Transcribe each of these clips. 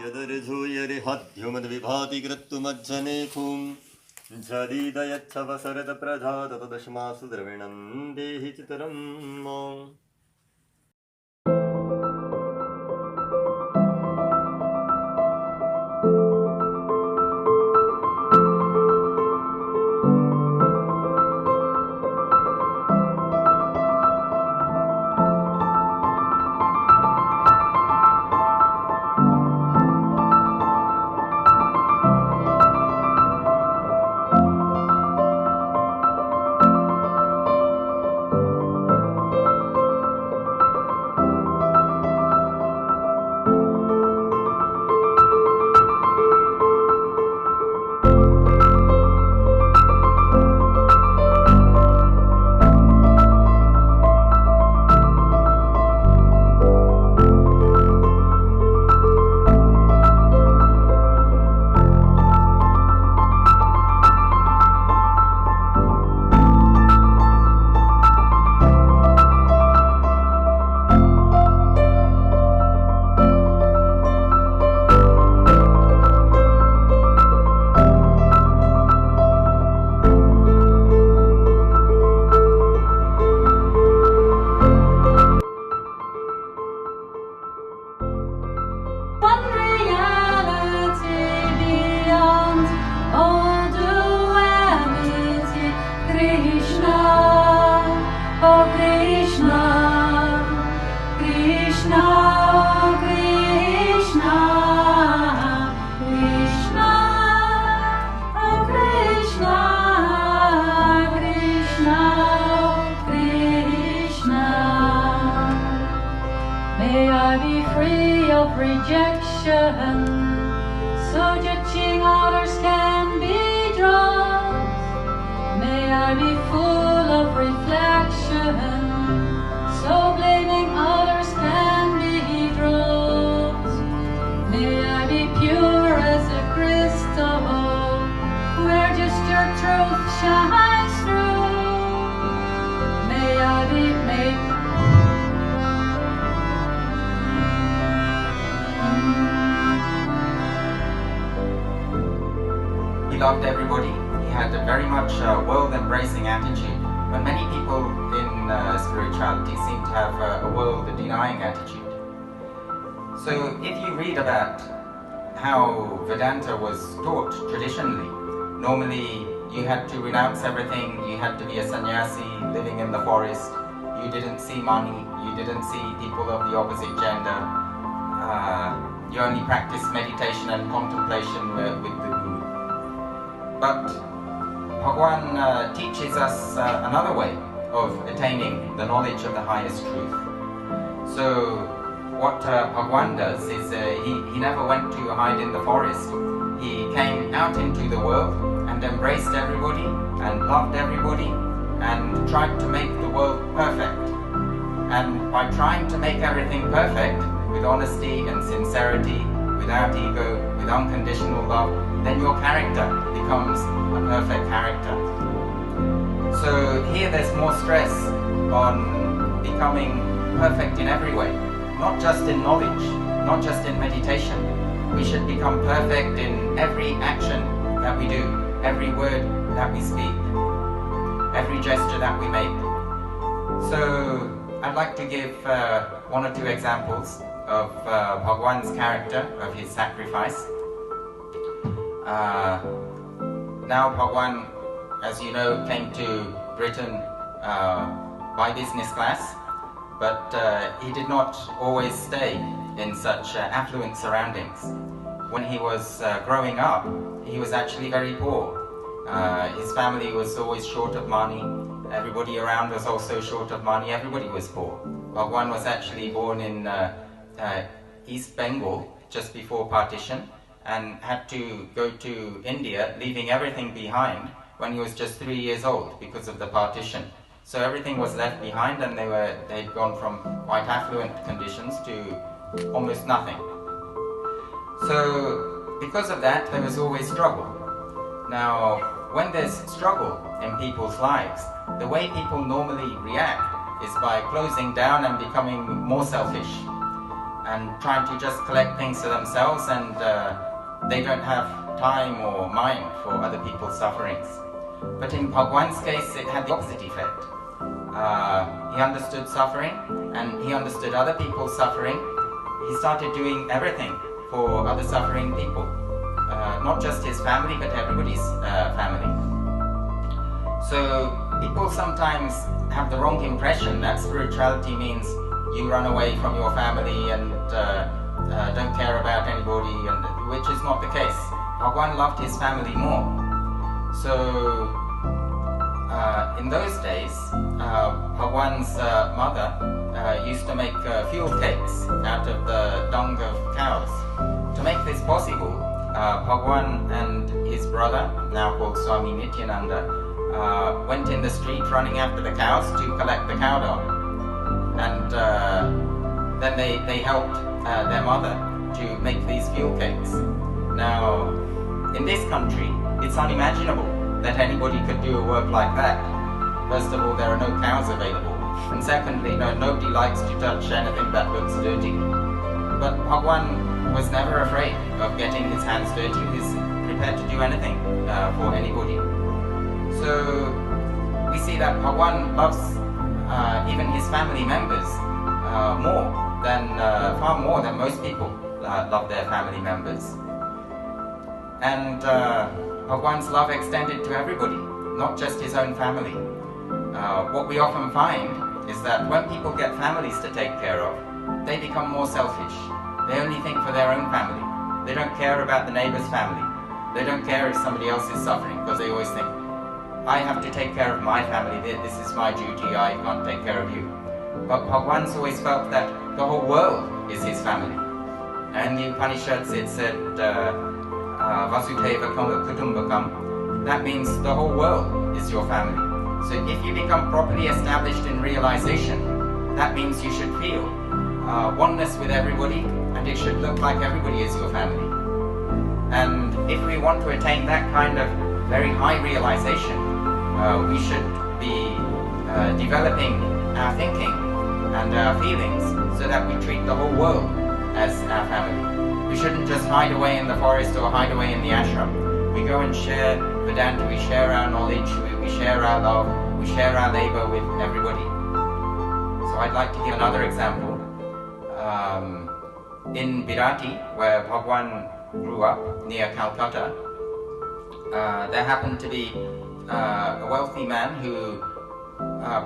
यदर्धूयरिहद्युमद्विभाति कृत्तुमज्जनेफुं झदीदयच्छवसरदप्रजाततदश्मासु द्रविणं देहि चितरं माम् May I be free of rejection, so judging others can be dross. May I be full of reflection, so blaming others can be dross. May I be pure as a crystal, where just your truth shines through. May I be made He loved everybody. He had a very much world-embracing attitude, when many people in spirituality seem to have a world-denying attitude. So if you read about how Vedanta was taught traditionally, normally you had to renounce everything, you had to be a sannyasi living in the forest, you didn't see money, you didn't see people of the opposite gender, you only practiced meditation and contemplation with the Guru. But Bhagavan teaches us another way of attaining the knowledge of the highest truth. So what Bhagavan does is he never went to hide in the forest. He came out into the world and embraced everybody and loved everybody and tried to make the world perfect. And by trying to make everything perfect, with honesty and sincerity, without ego, with unconditional love, then your character becomes a perfect character. So here there's more stress on becoming perfect in every way, not just in knowledge, not just in meditation. We should become perfect in every action that we do, every word that we speak, every gesture that we make. So I'd like to give one or two examples of Bhagavan's character, of his sacrifice. Now Bhagavan, as you know, came to Britain by business class, but he did not always stay in such affluent surroundings. When he was growing up, he was actually very poor. His family was always short of money. Everybody around was also short of money. Everybody was poor. Bhagavan was actually born in East Bengal just before partition, and had to go to India, leaving everything behind when he was just 3 years old because of the partition. So everything was left behind, and they'd gone from quite affluent conditions to almost nothing. So because of that, there was always struggle. Now, when there's struggle in people's lives, the way people normally react is by closing down and becoming more selfish. and trying to just collect things for themselves, and they don't have time or mind for other people's sufferings. But in Bhagavan's case, it had the opposite effect. He understood suffering, and he understood other people's suffering. He started doing everything for other suffering people, not just his family, but everybody's family. So people sometimes have the wrong impression that spirituality means you run away from your family and don't care about anybody, and which is not the case. Bhagavan loved his family more. So in those days, Bhagavan's mother used to make fuel cakes out of the dung of cows. To make this possible, Bhagavan and his brother, now called Swami Nityananda, went in the street running after the cows to collect the cow dung. And then they helped their mother to make these fuel cakes. Now, in this country, it's unimaginable that anybody could do a work like that. First of all, there are no cows available. And secondly, nobody likes to touch anything that looks dirty. But Bhagavan was never afraid of getting his hands dirty. He was prepared to do anything for anybody. So we see that Bhagavan loves even his family members far more than most people love their family members. And Bhagavan's love extended to everybody, not just his own family. What we often find is that when people get families to take care of, they become more selfish. They only think for their own family. They don't care about the neighbor's family. They don't care if somebody else is suffering, because they always think, I have to take care of my family, this is my duty, I can't take care of you. But Bhagavan's always felt that the whole world is his family. And in the Upanishads it said, Vasudhaiva Kutumbakam. That means the whole world is your family. So if you become properly established in realization, that means you should feel oneness with everybody, and it should look like everybody is your family. And if we want to attain that kind of very high realization, we should be developing our thinking and our feelings so that we treat the whole world as our family. We shouldn't just hide away in the forest or hide away in the ashram. We go and share Vedanta, we share our knowledge, we share our love, we share our labor with everybody. So I'd like to give another example. In Virati, where Bhagavan grew up, near Calcutta, there happened to be a wealthy man who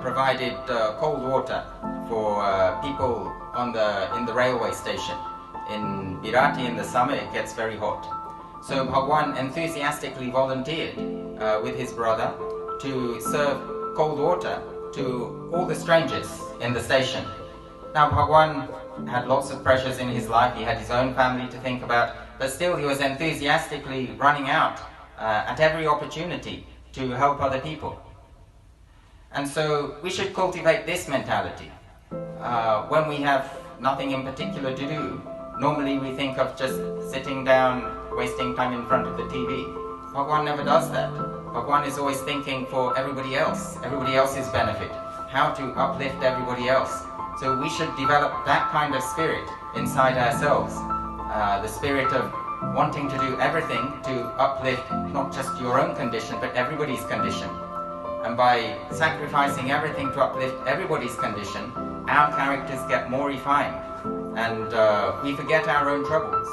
provided cold water for people in the railway station. In Virati in the summer it gets very hot. So Bhagavan enthusiastically volunteered with his brother to serve cold water to all the strangers in the station. Now Bhagavan had lots of pressures in his life, he had his own family to think about, but still he was enthusiastically running out at every opportunity to help other people. And so we should cultivate this mentality. When we have nothing in particular to do, normally we think of just sitting down, wasting time in front of the TV. Bhagavan never does that. Bhagavan is always thinking for everybody else's benefit, how to uplift everybody else. So we should develop that kind of spirit inside ourselves, the spirit of wanting to do everything to uplift not just your own condition, but everybody's condition. And by sacrificing everything to uplift everybody's condition, our characters get more refined, and we forget our own troubles.